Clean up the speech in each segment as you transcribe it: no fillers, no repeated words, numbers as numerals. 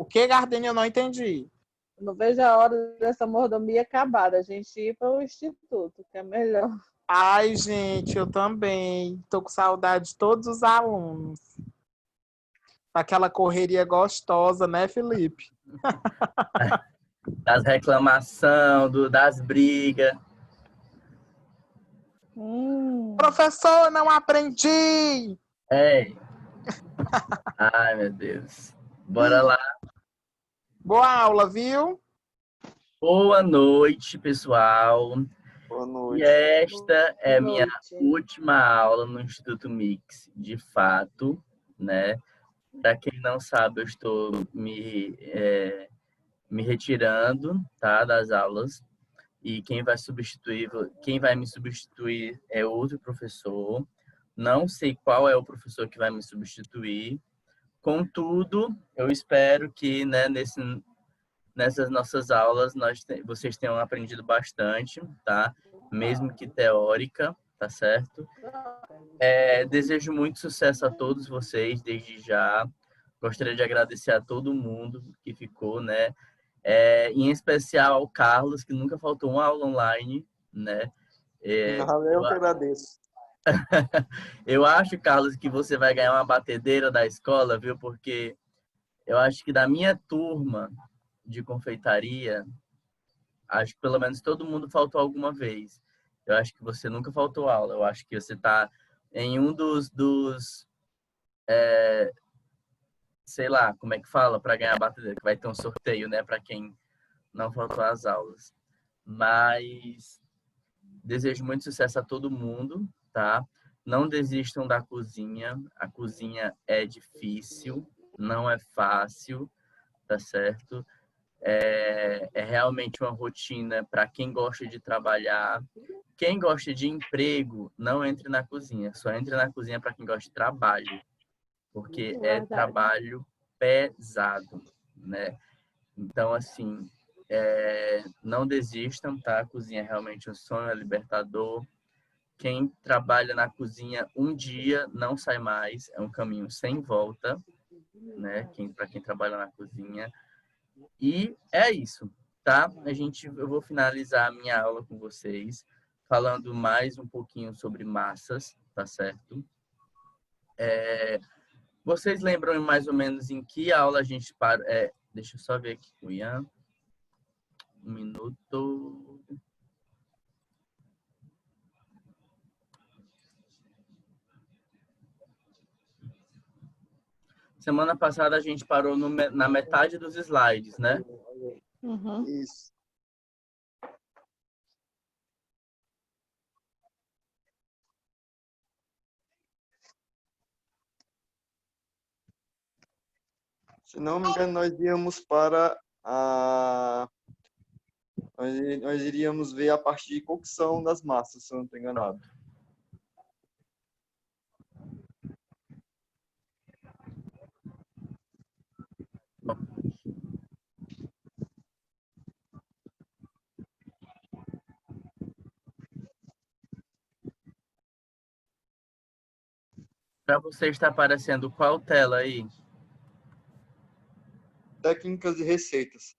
O que, Gardenia? Eu não entendi. Não vejo a hora dessa mordomia acabar, a gente ir para o instituto, que é melhor. Ai, gente, eu também. Tô com saudade de todos os alunos. Aquela correria gostosa, né, Felipe? Das reclamações, das brigas. Professor, não aprendi! É. Ai, meu Deus. Bora lá. Boa aula, viu? Boa noite, pessoal. Boa E noite. esta é a Boa minha noite. última aula no Instituto Mix, de fato, né? Para quem não sabe, eu estou me retirando, tá, das aulas. E quem vai me substituir é outro professor. Não sei qual é o professor que vai me substituir. Contudo, eu espero que, né, nessas nossas aulas vocês tenham aprendido bastante, tá? Mesmo que teórica, tá certo? Desejo muito sucesso a todos vocês desde já. Gostaria de agradecer a todo mundo que ficou, né? Em especial ao Carlos, que nunca faltou uma aula online, né? Eu que agradeço. Eu acho, Carlos, que você vai ganhar uma batedeira da escola, viu? Porque eu acho que da minha turma de confeitaria, acho que pelo menos todo mundo faltou alguma vez. Eu acho que você nunca faltou aula. Eu acho que você está em um sei lá, como é que fala, para ganhar a batedeira, que vai ter um sorteio, né, para quem não faltou às aulas. Mas desejo muito sucesso a todo mundo, tá? Não desistam da cozinha. A cozinha é difícil, não é fácil, tá certo? É realmente uma rotina para quem gosta de trabalhar. Quem gosta de emprego, não entre na cozinha. Só entre na cozinha para quem gosta de trabalho, porque é trabalho pesado, né? Então, assim, não desistam, tá? A cozinha é realmente um sonho, é libertador. Quem trabalha na cozinha um dia não sai mais, é um caminho sem volta, né? Para quem trabalha na cozinha. E é isso, tá? Eu vou finalizar a minha aula com vocês, falando mais um pouquinho sobre massas, tá certo? Vocês lembram mais ou menos em que aula a gente parou? Deixa eu só ver aqui com o Ian. Um minuto. Semana passada a gente parou na metade dos slides, né? Uhum. Isso. Se não me engano, nós íamos para a... Nós iríamos ver a parte de cocção das massas, se eu não estou enganado. Para você está aparecendo qual tela aí? Técnicas e receitas.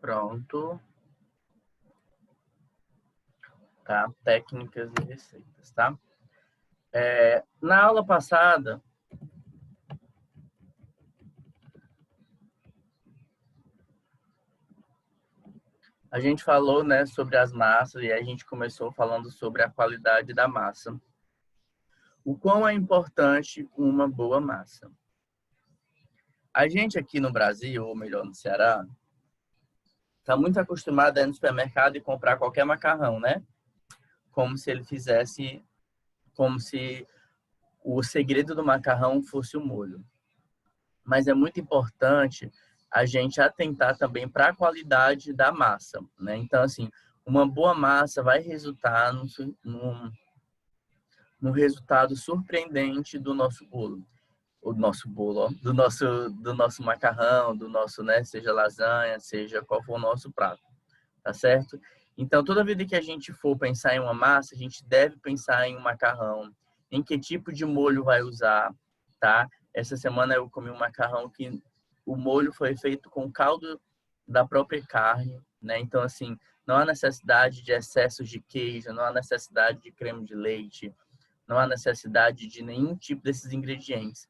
Pronto. Tá? Técnicas e receitas, tá? Na aula passada, a gente falou, né, sobre as massas e a gente começou falando sobre a qualidade da massa. O quão é importante uma boa massa. A gente aqui no Brasil, ou melhor, no Ceará, está muito acostumado a ir no supermercado e comprar qualquer macarrão, né? Como se ele fizesse, como se o segredo do macarrão fosse o molho. Mas é muito importante a gente atentar também para a qualidade da massa, né? Então, assim, uma boa massa vai resultar num resultado surpreendente do nosso bolo. O nosso bolo, ó, do nosso macarrão, do nosso, né, seja lasanha, seja qual for o nosso prato, tá certo? Então, toda vez que a gente for pensar em uma massa, a gente deve pensar em um macarrão, em que tipo de molho vai usar, tá? Essa semana eu comi um macarrão que o molho foi feito com caldo da própria carne, né? Então, assim, não há necessidade de excessos de queijo, não há necessidade de creme de leite, não há necessidade de nenhum tipo desses ingredientes.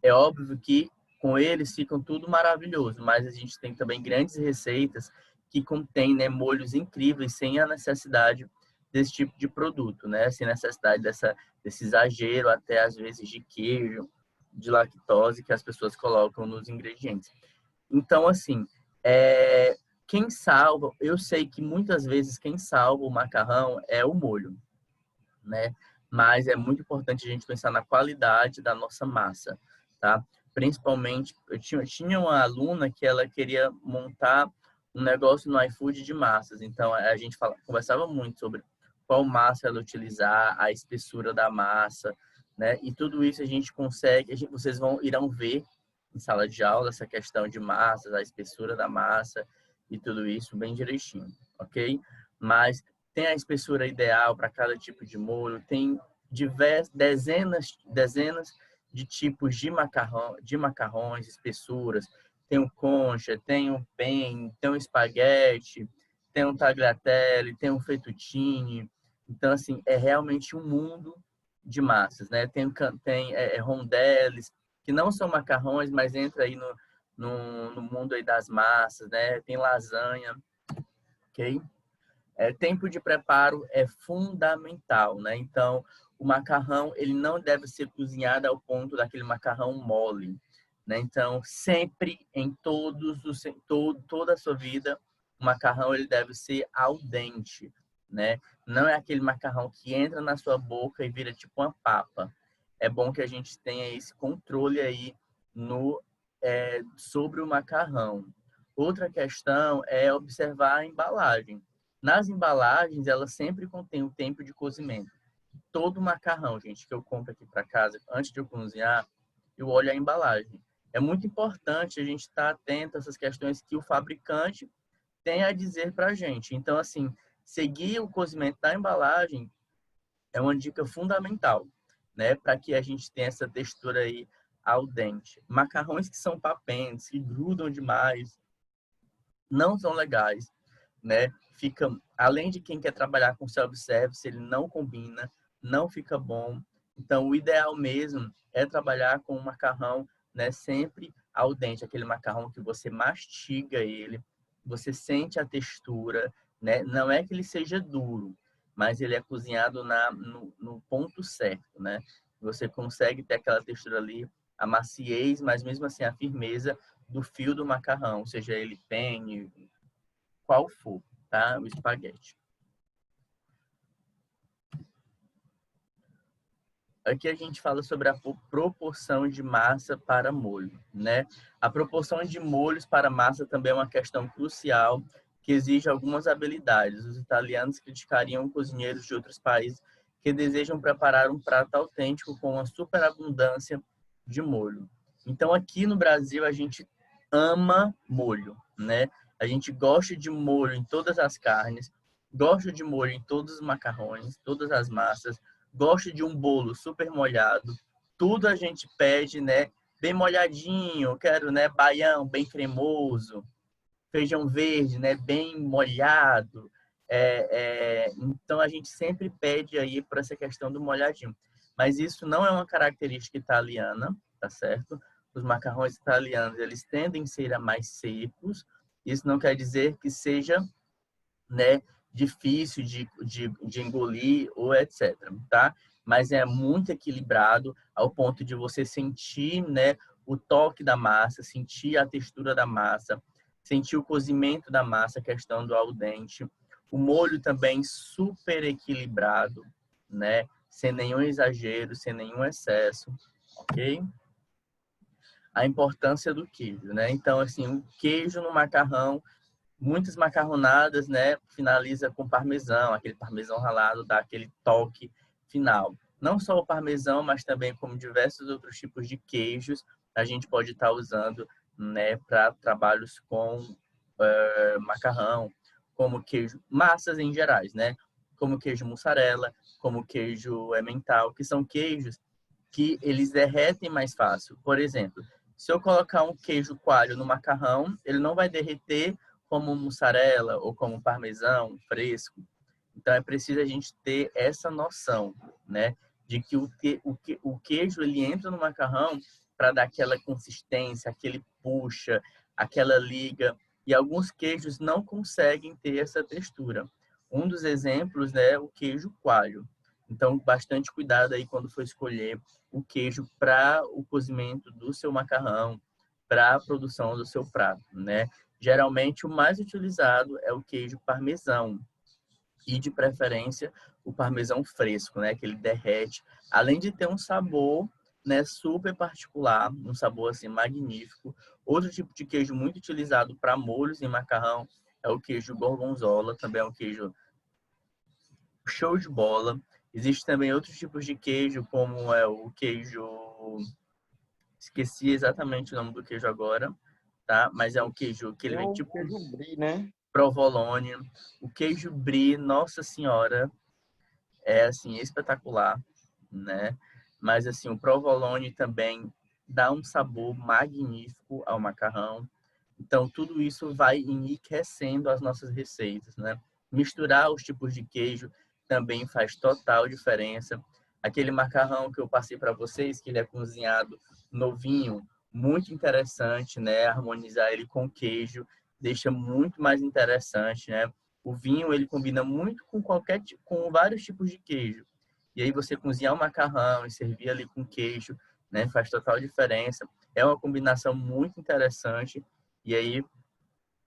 É óbvio que com eles ficam tudo maravilhoso, mas a gente tem também grandes receitas que contêm, né, molhos incríveis sem a necessidade desse tipo de produto, né? Sem necessidade desse exagero, até às vezes de queijo, de lactose que as pessoas colocam nos ingredientes. Então, assim, quem salva, eu sei que muitas vezes quem salva o macarrão é o molho, né? Mas é muito importante a gente pensar na qualidade da nossa massa, tá? Principalmente, eu tinha uma aluna que ela queria montar um negócio no iFood de massas. Então, a gente conversava muito sobre qual massa ela utilizar, a espessura da massa, né? E tudo isso a gente consegue, vocês irão ver em sala de aula essa questão de massas, a espessura da massa e tudo isso bem direitinho, ok? Mas tem a espessura ideal para cada tipo de molho, tem dezenas de tipos de macarrões, espessuras. Tem o concha, tem o penne, tem o espaguete, tem o tagliatelle, tem o fettuccine. Então, assim, é realmente um mundo de massas, né? Tem rondeles, que não são macarrões, mas entra aí no mundo aí das massas, né? Tem lasanha, ok? Tempo de preparo é fundamental, né? Então, o macarrão, ele não deve ser cozinhado ao ponto daquele macarrão mole, né? Então, sempre, em toda a sua vida, o macarrão, ele deve ser al dente, né? Não é aquele macarrão que entra na sua boca e vira tipo uma papa. É bom que a gente tenha esse controle aí sobre o macarrão. Outra questão é observar a embalagem. Nas embalagens, ela sempre contém o tempo de cozimento. Todo macarrão, gente, que eu compro aqui para casa, antes de eu cozinhar, eu olho a embalagem. É muito importante a gente estar atento a essas questões que o fabricante tem a dizer para a gente. Então, assim, seguir o cozimento da embalagem é uma dica fundamental, né? Para que a gente tenha essa textura aí al dente. Macarrões que são papentes, que grudam demais, não são legais, né? Além de quem quer trabalhar com self-service, ele não combina, não fica bom. Então, o ideal mesmo é trabalhar com um macarrão, né, sempre al dente, aquele macarrão que você mastiga ele, você sente a textura, né? Não é que ele seja duro, mas ele é cozinhado no ponto certo, né? Você consegue ter aquela textura ali, a maciez, mas mesmo assim a firmeza do fio do macarrão, seja ele penne, qual for, tá? O espaguete. Aqui a gente fala sobre a proporção de massa para molho, né? A proporção de molhos para massa também é uma questão crucial que exige algumas habilidades. Os italianos criticariam cozinheiros de outros países que desejam preparar um prato autêntico com uma superabundância de molho. Então, aqui no Brasil, a gente ama molho, né? A gente gosta de molho em todas as carnes, gosta de molho em todos os macarrões, todas as massas, gosta de um bolo super molhado. Tudo a gente pede, né? Bem molhadinho, quero, né? Baião, bem cremoso. feijão verde, né, bem molhado. Então, a gente sempre pede aí por essa questão do molhadinho. Mas isso não é uma característica italiana, tá certo? Os macarrões italianos, eles tendem a ser mais secos. Isso não quer dizer que seja, né, difícil de engolir ou etc, tá? Mas é muito equilibrado ao ponto de você sentir, né, o toque da massa, sentir a textura da massa, sentir o cozimento da massa, a questão do al dente. O molho também super equilibrado, né? Sem nenhum exagero, sem nenhum excesso, ok? A importância do queijo, né? Então, assim, o queijo no macarrão, muitas macarronadas, né, finaliza com parmesão, aquele parmesão ralado dá aquele toque final. Não só o parmesão, mas também como diversos outros tipos de queijos, a gente pode estar usando, né, para trabalhos com macarrão, como queijo, massas em gerais, né? Como queijo mussarela, como queijo emmental, que são queijos que eles derretem mais fácil. Por exemplo, se eu colocar um queijo coalho no macarrão, ele não vai derreter como mussarela ou como parmesão fresco. Então, é preciso a gente ter essa noção, né? De que o queijo, ele entra no macarrão para dar aquela consistência, aquele puxa, aquela liga. E alguns queijos não conseguem ter essa textura. Um dos exemplos é o queijo coalho. Então, bastante cuidado aí quando for escolher o queijo para o cozimento do seu macarrão, para a produção do seu prato, né? Geralmente, o mais utilizado é o queijo parmesão e, de preferência, o parmesão fresco, né? Que ele derrete, além de ter um sabor, né, super particular, um sabor assim magnífico. Outro tipo de queijo muito utilizado para molhos em macarrão é o queijo gorgonzola, também é um queijo show de bola. Existem também outros tipos de queijo, como é o queijo... Esqueci exatamente o nome do queijo agora, tá? Mas é um queijo que ele vem tipo queijo brie, né? provolone. O queijo brie, nossa senhora, é assim espetacular, né? Mas assim, o provolone também dá um sabor magnífico ao macarrão. Então, tudo isso vai enriquecendo as nossas receitas, né? Misturar os tipos de queijo também faz total diferença. Aquele macarrão que eu passei para vocês, que ele é cozinhado novinho, muito interessante, né? Harmonizar ele com queijo deixa muito mais interessante, né? O vinho, ele combina muito com vários tipos de queijo. E aí você cozinhar o macarrão e servir ali com queijo, né? Faz total diferença. É uma combinação muito interessante e aí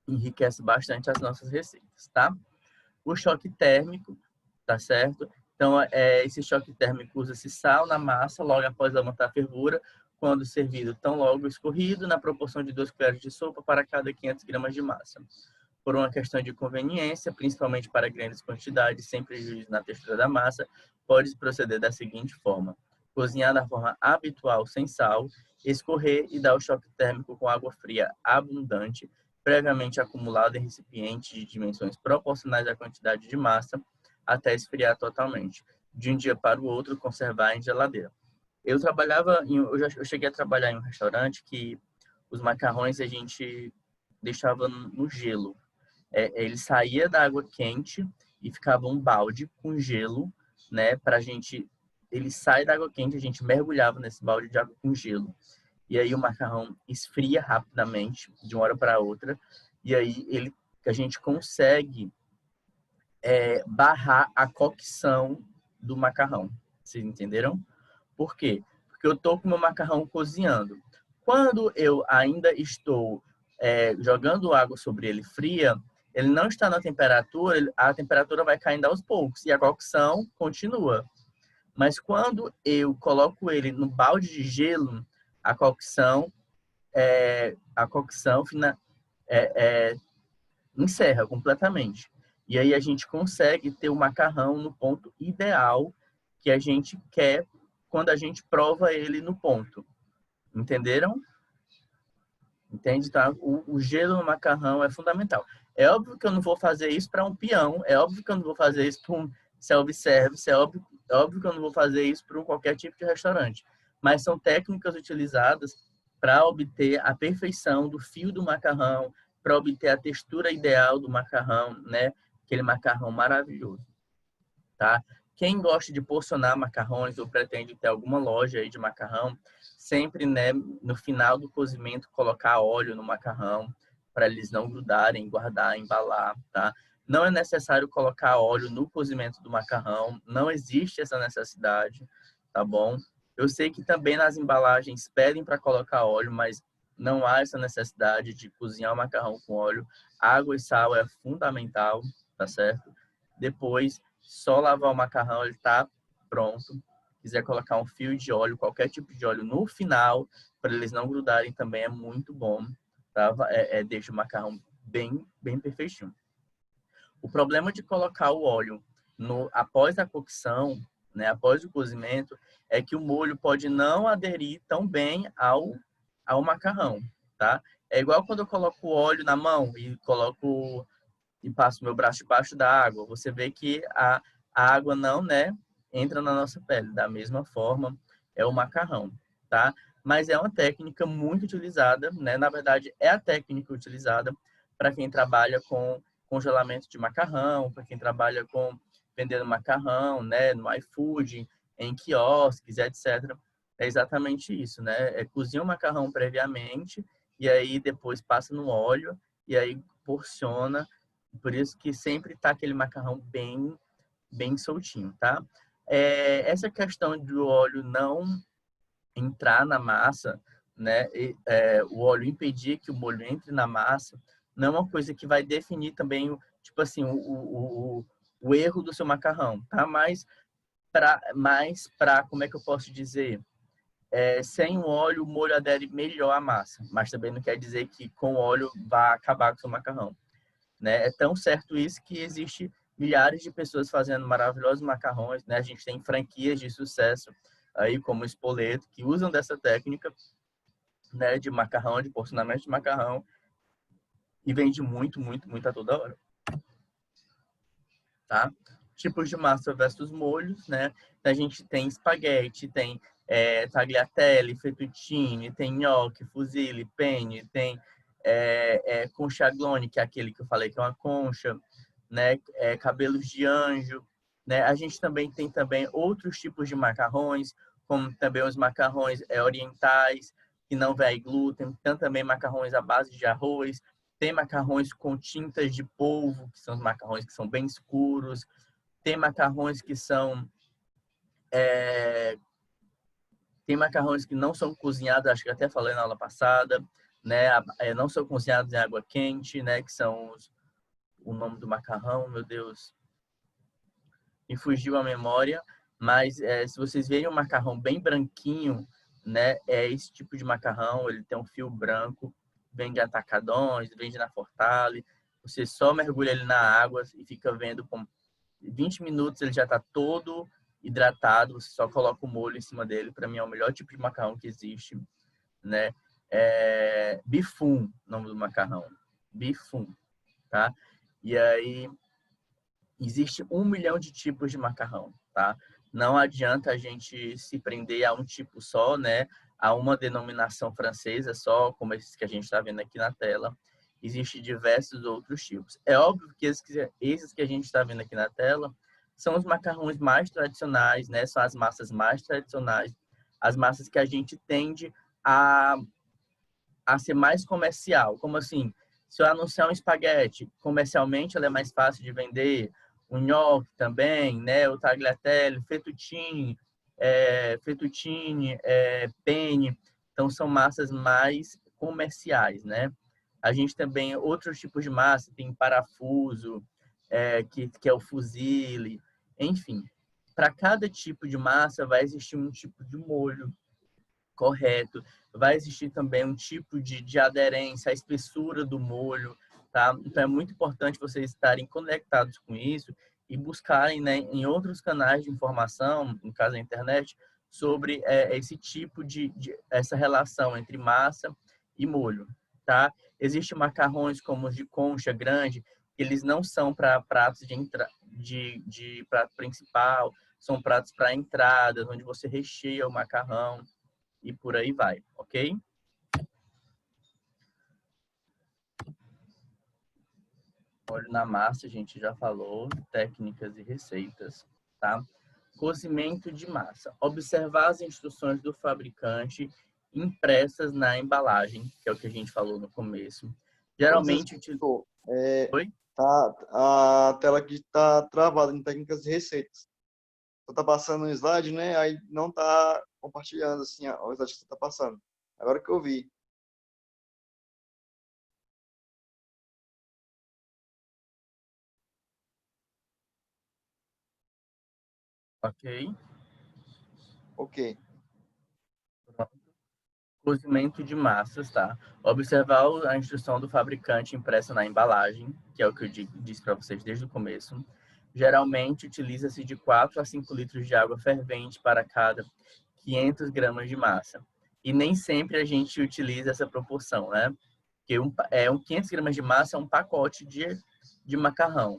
enriquece bastante as nossas receitas, tá? O choque térmico, tá certo? Então, esse choque térmico usa-se sal na massa logo após levantar a fervura, quando servido tão logo escorrido, na proporção de 2 colheres de sopa para cada 500 gramas de massa. Por uma questão de conveniência, principalmente para grandes quantidades, sem prejuízo na textura da massa, pode proceder da seguinte forma: cozinhar da forma habitual sem sal, escorrer e dar o choque térmico com água fria abundante, previamente acumulado em recipiente de dimensões proporcionais à quantidade de massa, até esfriar totalmente. De um dia para o outro, conservar em geladeira. Eu cheguei a trabalhar em um restaurante que os macarrões a gente deixava no gelo. Ele saía da água quente e ficava um balde com gelo, né? Ele sai da água quente, a gente mergulhava nesse balde de água com gelo. E aí o macarrão esfria rapidamente, de uma hora para outra. E aí a gente consegue barrar a cocção do macarrão. Vocês entenderam? Por quê? Porque eu estou com o meu macarrão cozinhando. Quando eu ainda estou jogando água sobre ele fria, ele não está na temperatura, a temperatura vai caindo aos poucos e a cocção continua. Mas quando eu coloco ele no balde de gelo, a cocção encerra completamente. E aí a gente consegue ter o macarrão no ponto ideal que a gente quer quando a gente prova ele no ponto. Entenderam? Entende? Então, o gelo no macarrão é fundamental. É óbvio que eu não vou fazer isso para um peão, é óbvio que eu não vou fazer isso para um self-service, é óbvio que eu não vou fazer isso para qualquer tipo de restaurante. Mas são técnicas utilizadas para obter a perfeição do fio do macarrão, para obter a textura ideal do macarrão, né? Aquele macarrão maravilhoso, tá? Quem gosta de porcionar macarrões ou pretende ter alguma loja aí de macarrão, sempre, né, no final do cozimento, colocar óleo no macarrão para eles não grudarem, guardar, embalar, tá? Não é necessário colocar óleo no cozimento do macarrão, não existe essa necessidade, tá bom? Eu sei que também nas embalagens pedem para colocar óleo, mas não há essa necessidade de cozinhar o macarrão com óleo. Água e sal é fundamental, tá certo? Depois, só lavar o macarrão, ele tá pronto. Quiser colocar um fio de óleo, qualquer tipo de óleo no final, para eles não grudarem também é muito bom, tá? Deixa o macarrão bem perfeitinho. O problema de colocar o óleo após a cocção, né, após o cozimento, é que o molho pode não aderir tão bem ao macarrão, tá? É igual quando eu coloco o óleo na mão e passo meu braço debaixo da água. Você vê que a água não, né, entra na nossa pele. Da mesma forma, é o macarrão, tá? Mas é uma técnica muito utilizada, né? Na verdade, é a técnica utilizada para quem trabalha com congelamento de macarrão, para quem trabalha com vendendo macarrão, né, no iFood, em quiosques, etc. É exatamente isso, né? Cozinha o macarrão previamente e aí depois passa no óleo e aí porciona. Por isso que sempre tá aquele macarrão bem soltinho, tá? Essa questão do óleo não entrar na massa, né? O óleo impedir que o molho entre na massa, não é uma coisa que vai definir também, tipo assim, o erro do seu macarrão, tá? Mas para como é que eu posso dizer? Sem o óleo, o molho adere melhor à massa, mas também não quer dizer que com óleo vai acabar com o seu macarrão, né? É tão certo isso que existe milhares de pessoas fazendo maravilhosos macarrões, né? A gente tem franquias de sucesso aí como o Spoleto que usam dessa técnica, né, de macarrão, de porcionamento de macarrão e vende muito a toda hora, tá? Tipos de massa versus molhos, né? A gente tem espaguete, tem tagliatelle, fettuccine, tem gnocchi, fusilli, penne, tem conchaglone, que é aquele que eu falei que é uma concha, né? Cabelos de anjo, né? A gente também tem outros tipos de macarrões, como também os macarrões orientais, que não vai glúten, tem também macarrões à base de arroz, tem macarrões com tintas de polvo, que são os macarrões que são bem escuros, tem macarrões que são tem macarrões que não são cozinhados, acho que até falei na aula passada, né? Não são cozinhados em água quente, né? Que são o nome do macarrão, meu Deus, me fugiu a memória. Mas se vocês verem um macarrão bem branquinho, né? É esse tipo de macarrão, ele tem um fio branco, vende atacadões, vende na Fortale. Você só mergulha ele na água e fica vendo com 20 minutos ele já está todo hidratado, você só coloca o molho em cima dele. Para mim é o melhor tipo de macarrão que existe, né? Bifum, nome do macarrão. Bifum, tá? E aí existe 1 milhão de tipos de macarrão, tá? Não adianta a gente se prender a um tipo só, né? A uma denominação francesa só, como esses que a gente está vendo aqui na tela. Existem diversos outros tipos. É óbvio que esses que a gente está vendo aqui na tela são os macarrões mais tradicionais, né? São as massas mais tradicionais, as massas que a gente tende a ser mais comercial. Como assim? Se eu anunciar um espaguete, comercialmente ela é mais fácil de vender. O nhoque também, né? O tagliatelle, fettuccine, penne. Então, são massas mais comerciais, né? A gente também, outros tipos de massa, tem parafuso, que é o fusilli. Enfim, para cada tipo de massa vai existir um tipo de molho correto. Vai existir também um tipo de aderência, a espessura do molho, tá? Então, é muito importante vocês estarem conectados com isso e buscarem, né, em outros canais de informação, no caso a internet, sobre esse tipo essa relação entre massa e molho, tá? Existem macarrões como os de concha grande, eles não são para pratos de prato principal, são pratos para entradas, onde você recheia o macarrão, e por aí vai, ok? Molho na massa, a gente já falou, técnicas e receitas, tá? Cozimento de massa. Observar as instruções do fabricante impressas na embalagem, que é o que a gente falou no começo. Geralmente... Oi? Tá, a tela aqui está travada em técnicas e receitas. Você tá passando um slide, né? Aí não tá compartilhando assim o slide que você tá passando. Agora que eu vi. Ok. Ok. Cozimento de massas, tá? Observar a instrução do fabricante impressa na embalagem, que é o que eu disse para vocês desde o começo. Geralmente, utiliza-se de 4 a 5 litros de água fervente para cada 500 gramas de massa. E nem sempre a gente utiliza essa proporção, né? Porque 500 gramas de massa é um pacote de macarrão.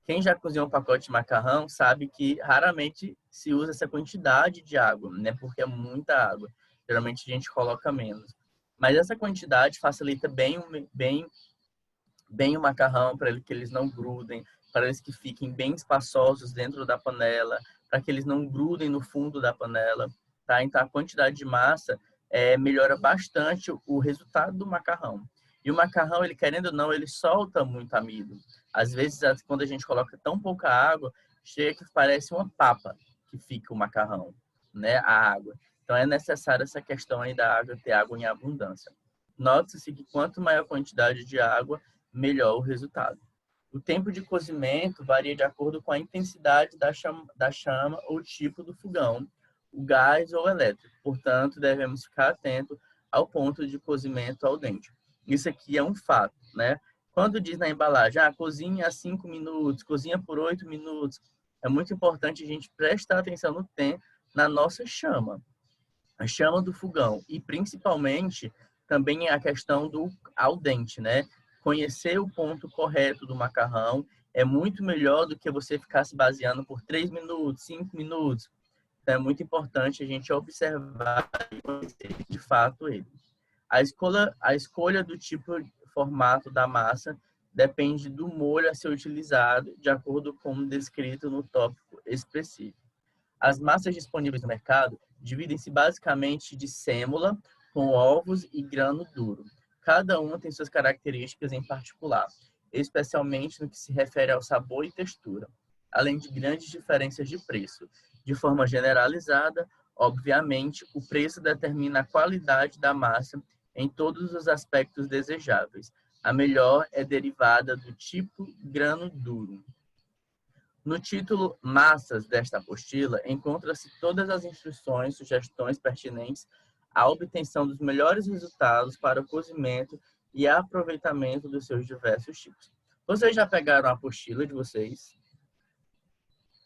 Quem já cozinhou um pacote de macarrão sabe que raramente se usa essa quantidade de água, né? Porque é muita água. Geralmente a gente coloca menos. Mas essa quantidade facilita bem o macarrão para que eles não grudem, para eles que fiquem bem espaçosos dentro da panela, para que eles não grudem no fundo da panela, tá? Então a quantidade de massa melhora bastante o resultado do macarrão. E o macarrão, ele querendo ou não, ele solta muito amido. Às vezes, quando a gente coloca tão pouca água, chega que parece uma papa que fica o macarrão, né? A água. Então é necessário essa questão aí da água, ter água em abundância. Note-se que quanto maior a quantidade de água, melhor o resultado. O tempo de cozimento varia de acordo com a intensidade da chama ou tipo do fogão, o gás ou elétrico. Portanto, devemos ficar atentos ao ponto de cozimento ao dente. Isso aqui é um fato, né? Quando diz na embalagem, cozinha 5 minutos, cozinha por 8 minutos, é muito importante a gente prestar atenção no tempo, na nossa chama, a chama do fogão. E, principalmente, também a questão do al dente, né? Conhecer o ponto correto do macarrão é muito melhor do que você ficar se baseando por 3 minutos, 5 minutos. Então, é muito importante a gente observar e conhecer de fato ele. A escolha do tipo de formato da massa depende do molho a ser utilizado, de acordo com o descrito no tópico específico. As massas disponíveis no mercado dividem-se basicamente de sêmola, com ovos e grano duro. Cada uma tem suas características em particular, especialmente no que se refere ao sabor e textura, além de grandes diferenças de preço. De forma generalizada, obviamente, o preço determina a qualidade da massa em todos os aspectos desejáveis. A melhor é derivada do tipo grano duro. No título Massas desta apostila, encontra-se todas as instruções, sugestões pertinentes à obtenção dos melhores resultados para o cozimento e aproveitamento dos seus diversos tipos. Vocês já pegaram a apostila de vocês?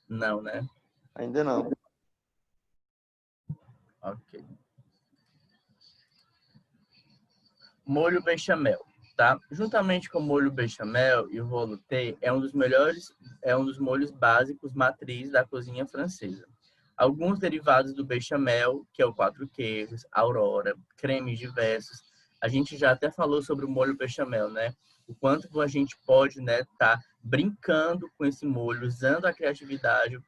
Não, né? Ainda não. Ok. Molho bechamel, tá? Juntamente com o molho bechamel e o velouté, é um dos molhos básicos matriz da cozinha francesa. Alguns derivados do bechamel, que é o 4 queijos, aurora, cremes diversos. A gente já até falou sobre o molho bechamel, né? O quanto a gente pode, né, tá brincando com esse molho, usando a criatividade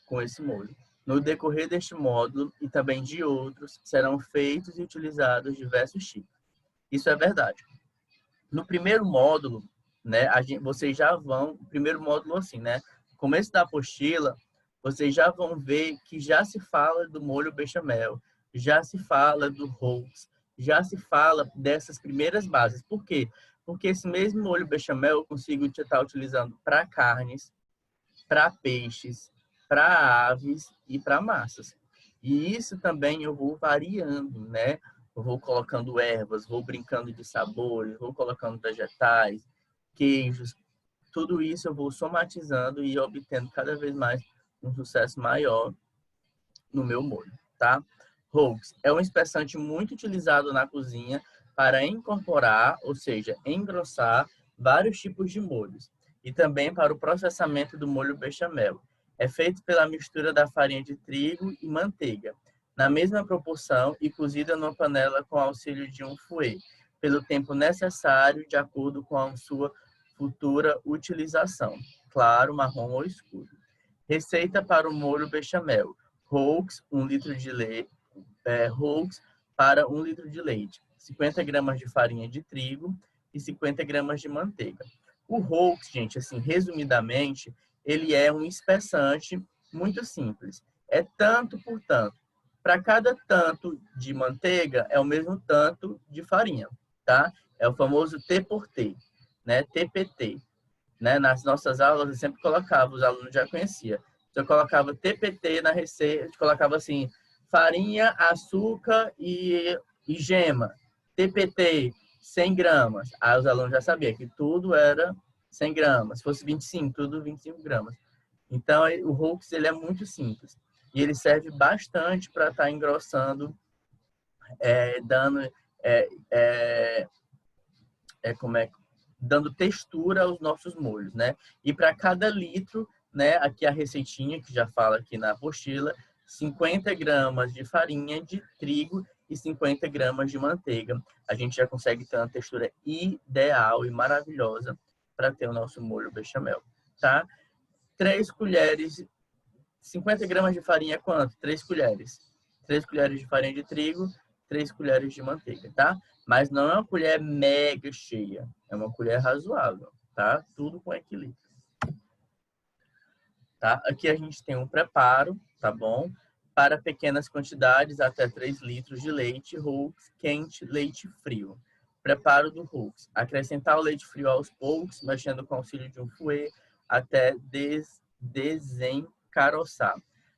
com esse molho. No decorrer deste módulo e também de outros, serão feitos e utilizados diversos tipos. Isso é verdade. No primeiro módulo, né, vocês já vão, primeiro módulo assim, né, no começo da apostila, vocês já vão ver que já se fala do molho bechamel, já se fala do roux, já se fala dessas primeiras bases. Por quê? Porque esse mesmo molho bechamel eu consigo estar utilizando para carnes, para peixes, para aves e para massas. E isso também eu vou variando, né? Eu vou colocando ervas, vou brincando de sabores, vou colocando vegetais, queijos. Tudo isso eu vou somatizando e obtendo cada vez mais um sucesso maior no meu molho, tá? Roux é um espessante muito utilizado na cozinha para incorporar, ou seja, engrossar vários tipos de molhos e também para o processamento do molho bechamel. É feito pela mistura da farinha de trigo e manteiga, na mesma proporção e cozida numa panela com auxílio de um fouet, pelo tempo necessário de acordo com a sua futura utilização. Claro, marrom ou escuro. Receita para o molho bechamel. Houx, 1 litro de leite. Houx para 1 litro de leite. 50 gramas de farinha de trigo e 50 gramas de manteiga. O Houx, gente, assim, resumidamente, ele é um espessante muito simples. É tanto por tanto. Para cada tanto de manteiga, é o mesmo tanto de farinha, tá? É o famoso T por T, né? TPT. Né? Nas nossas aulas, eu sempre colocava, os alunos já conheciam. Eu colocava TPT na receita, eu colocava assim, farinha, açúcar e gema. TPT, 100 gramas. Aí os alunos já sabiam que tudo era 100 gramas. Se fosse 25, tudo 25 gramas. Então, o Houx, ele é muito simples. E ele serve bastante para estar engrossando, dando textura aos nossos molhos, né? E para cada litro, né, aqui a receitinha, que já fala aqui na apostila, 50 gramas de farinha de trigo e 50 gramas de manteiga. A gente já consegue ter uma textura ideal e maravilhosa para ter o nosso molho bechamel, tá? 3 colheres, 50 gramas de farinha é quanto? 3 colheres. 3 colheres de farinha de trigo, 3 colheres de manteiga, tá? Mas não é uma colher mega cheia, é uma colher razoável, tá? Tudo com equilíbrio. Tá? Aqui a gente tem um preparo, tá bom? Para pequenas quantidades, até 3 litros de leite Houx quente, leite frio. Preparo do Houx. Acrescentar o leite frio aos poucos, mexendo com o auxílio de um fouet, até desencaroçar.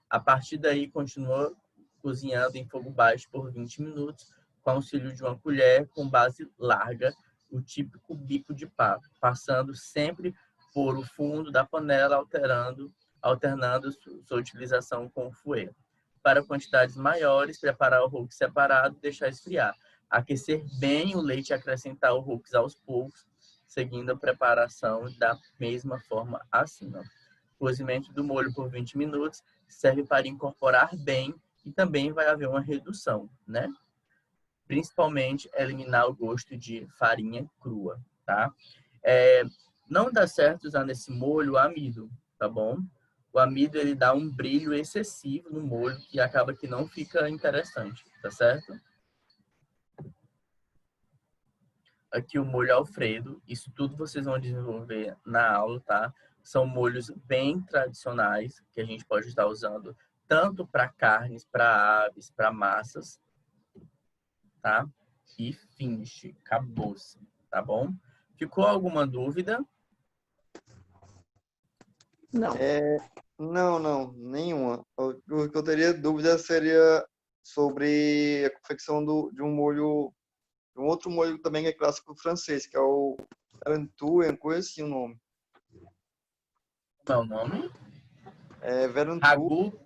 A partir daí, continua cozinhando em fogo baixo por 20 minutos, com auxílio de uma colher com base larga, o típico bico de papo, passando sempre por o fundo da panela, alternando sua utilização com o fouet. Para quantidades maiores, preparar o Houx separado e deixar esfriar. Aquecer bem o leite e acrescentar o Houx aos poucos, seguindo a preparação da mesma forma acima. Cozimento do molho por 20 minutos serve para incorporar bem e também vai haver uma redução, né? Principalmente eliminar o gosto de farinha crua, tá? Não dá certo usar nesse molho o amido, tá bom? O amido, ele dá um brilho excessivo no molho que acaba que não fica interessante, tá certo? Aqui o molho Alfredo, isso tudo vocês vão desenvolver na aula, tá? São molhos bem tradicionais que a gente pode estar usando tanto para carnes, para aves, para massas, tá? E finish, acabou-se, tá bom? Ficou alguma dúvida? Não. Não, nenhuma. O que eu teria dúvida seria sobre a confecção de um molho, de um outro molho também que é clássico francês, que é o Verantou, coisa assim o nome. Qual é o nome? Verantou. Ragu?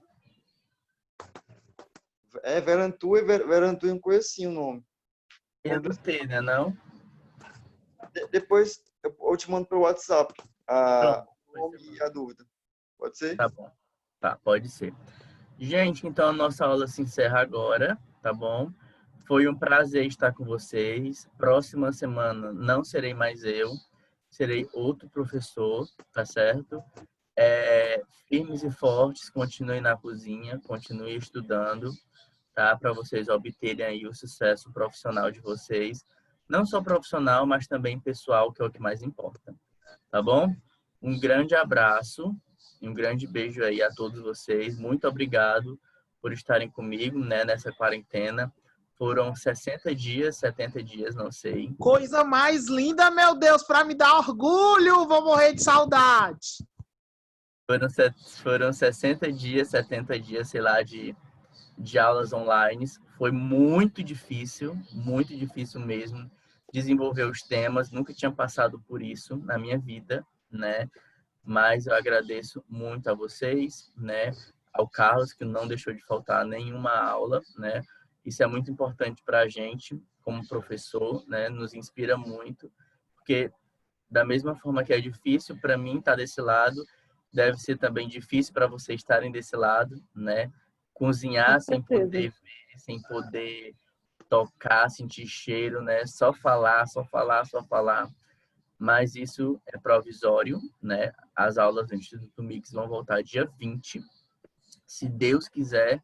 Verantou, coisa assim o nome. É do T, né, não? Depois eu te mando pelo WhatsApp Pronto. o nome e a dúvida. Pode ser? Tá bom. Tá, pode ser. Gente, então a nossa aula se encerra agora, tá bom? Foi um prazer estar com vocês. Próxima semana não serei mais eu, serei outro professor, tá certo? Firmes e fortes, continuem na cozinha, continuem estudando, tá? Para vocês obterem aí o sucesso profissional de vocês. Não só profissional, mas também pessoal, que é o que mais importa, tá bom? Um grande abraço e um grande beijo aí a todos vocês. Muito obrigado por estarem comigo, né, nessa quarentena. Foram 60 dias, 70 dias, não sei. Coisa mais linda, meu Deus, para me dar orgulho. Vou morrer de saudade. Foram 60 dias, 70 dias, sei lá, de aulas online. Foi muito difícil mesmo desenvolver os temas. Nunca tinha passado por isso na minha vida, né? Mas eu agradeço muito a vocês, né? Ao Carlos, que não deixou de faltar nenhuma aula, né? Isso é muito importante para a gente, como professor, né? Nos inspira muito, porque da mesma forma que é difícil para mim estar desse lado, deve ser também difícil para vocês estarem desse lado, né? Cozinhar sem poder ver, sem poder tocar, sentir cheiro, né? Só falar. mas isso é provisório, né? As aulas do Instituto Mix vão voltar dia 20, se Deus quiser,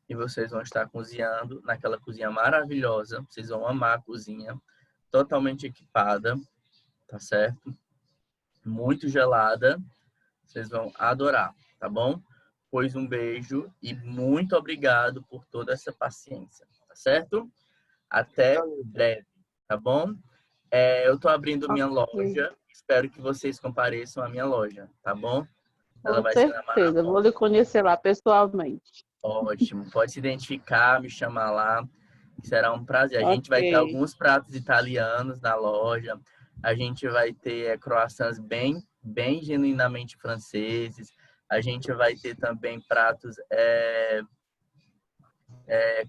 e vocês vão estar cozinhando naquela cozinha maravilhosa. Vocês vão amar a cozinha, totalmente equipada, tá certo? Muito gelada. Vocês vão adorar, tá bom? Pois um beijo e muito obrigado por toda essa paciência, tá certo? Até breve, tá bom? Eu tô abrindo minha loja. Espero que vocês compareçam à minha loja, tá bom? Ela Com vai ser na certeza, vou lhe conhecer lá pessoalmente. Ótimo. Pode se identificar, me chamar lá. Será um prazer. A gente vai ter Ok. alguns pratos italianos na loja. A gente vai ter croissants bem genuinamente franceses. A gente vai ter também pratos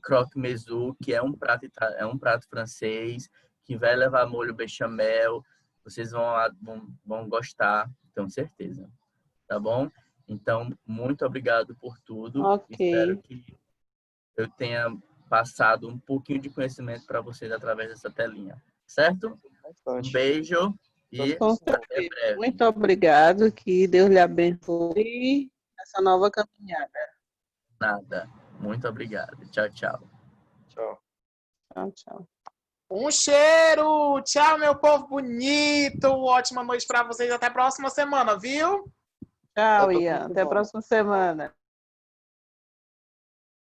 croque-monsieur, que é um prato francês, que vai levar molho bechamel. Vocês vão gostar, tenho certeza. Tá bom? Então, muito obrigado por tudo. Ok. Espero que eu tenha passado um pouquinho de conhecimento para vocês através dessa telinha. Certo? Um beijo e Com até certeza. breve. Muito obrigado, que Deus lhe abençoe nessa nova caminhada. Nada. Muito obrigado. Tchau, tchau. Tchau. Tchau, tchau. Um cheiro! Tchau, meu povo bonito! Ótima noite para vocês. Até a próxima semana, viu? Tchau, Até a Ian. próxima Até a semana. próxima semana.